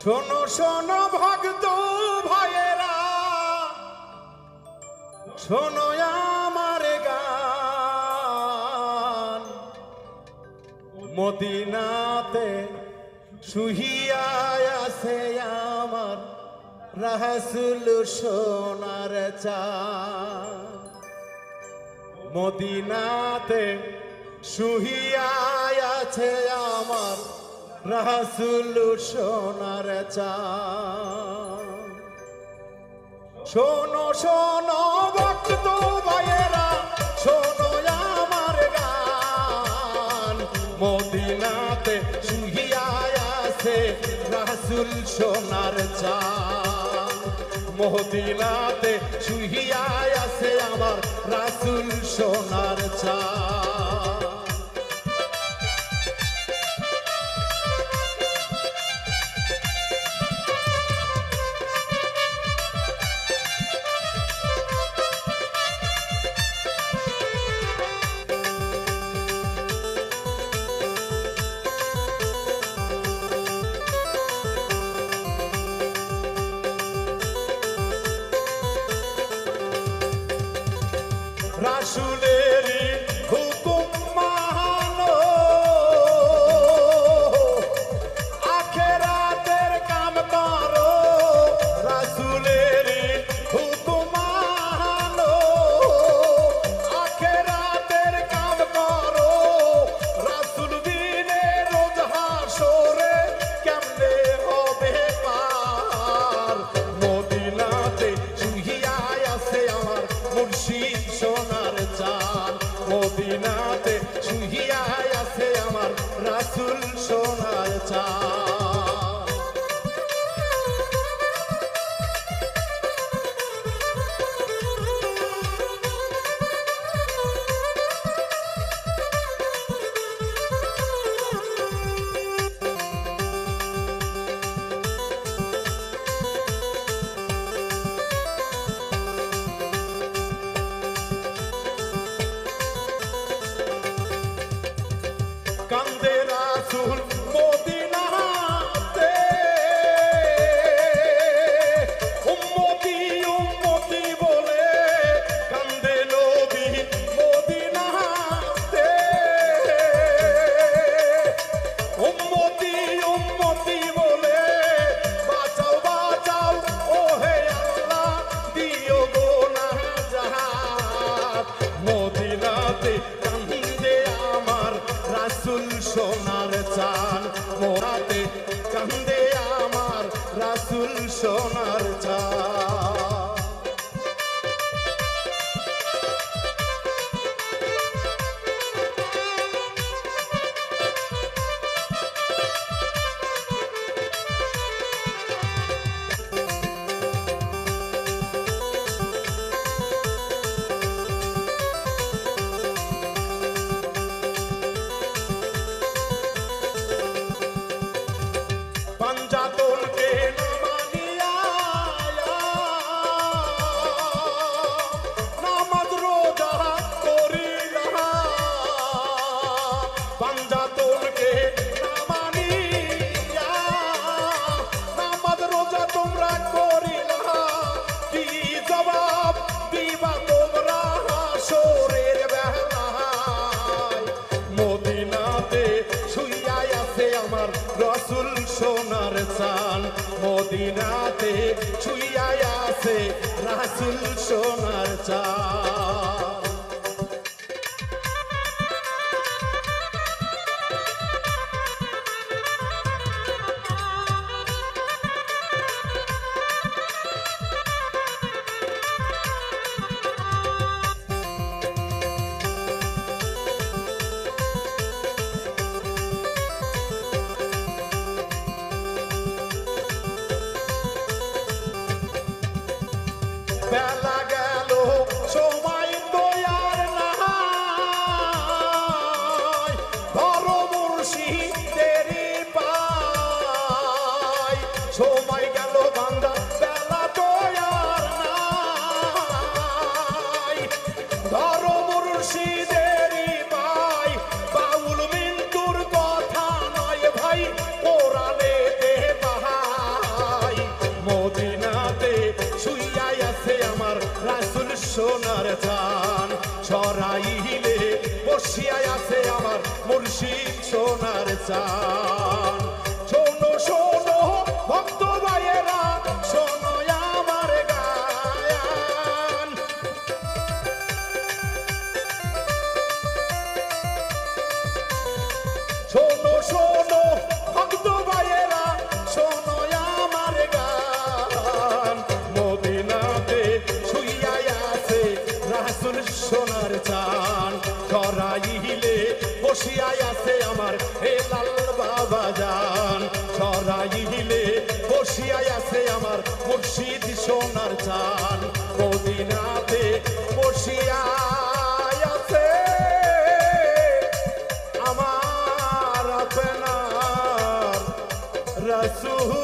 শোনো শোনো ভক্ত ভাইয়েরা, শোনো আমার গান। মদিনাতে শুইয়া আছে আমার রাসূল সোনার চাঁদ। মদিনাতে শুইয়া আছে আমার রাসূল সোনার চাঁদ। শোনো শোনো ভক্ত ভাইয়েরা, শোনো আমার গান। মদিনাতে শুইয়া আছে রাসূল সোনার চাঁদ। মদিনাতে শুইয়া আছে আমার রাসূল সোনার চাঁদ। রাসূলেরই হুকুম মানো, আখিরাতের কাম করো। রাসূলেরই হুকুম মানো, আখিরাতের কাম করো। রাসূল বিনে রোজ হাসরে কেমনে হবে পার। মদিনাতে শুইয়া আছে আমার মুর্শিদ সোনার চাঁদ। মদিনাতে শুইয়া আছে আমার রাসূল সোনার চাঁদ। কান্দে রাসূল মদিনাতে, উম্মতি উম্মতি বলে কান্দে নবী মদিনাতে। উম্মতি উম্মতি বলে বাঁচাও বাঁচাও ওহে আল্লাহ, দিও গো নাজাত। মদিনাতে কান্দে আমার রাসূল সোনার চাঁদ। মোরাতে কান্দে আমার রাসূল সোনার চাঁদ। পাঞ্জাতনকে না মানিয়া নামাজ রোজা করিলা। পাঞ্জাতনকে না মানিয়া নামাজ রোজা তোমরা করিলা। কি জবাব দিবা তোমরা হাসরের বেলায়। মদিনাতে শুইয়া আছে আমার রাসূল সোনার চাঁদ। মদিনাতে শুইয়া আছে রাসূল সোনার চাঁদ। বেলা গেল সময় তো আর নাই, ধরো মুর্শিদেরই পায়। সময় গেল বান্দা বেলা তো আর নাই, ধরো মুর্শিদেরই পায়। বাউল মিন্টুর কথা নয় ভাই, কোরআনেতে বাহার। চান সরাইলে বসিয়া আছে আমার মুর্শিদ সোনার চান শোনো শোনো ভক্ত ভাইয়েরা শোনো আমার গায়ান শোনো শোনো ভক্ত ভাইয়েরা শোনো আমার গান মদিনাতে শুইয়া আছে রাসূল সোনার চান সরাইলে বসিয়া আছে আমার হেলাল বাবা জান সরাইলে বসিয়া আছে আমার মুর্শিদ সোনার চান মদিনাতে বসিয়া আছে আমার আপনার রাসূল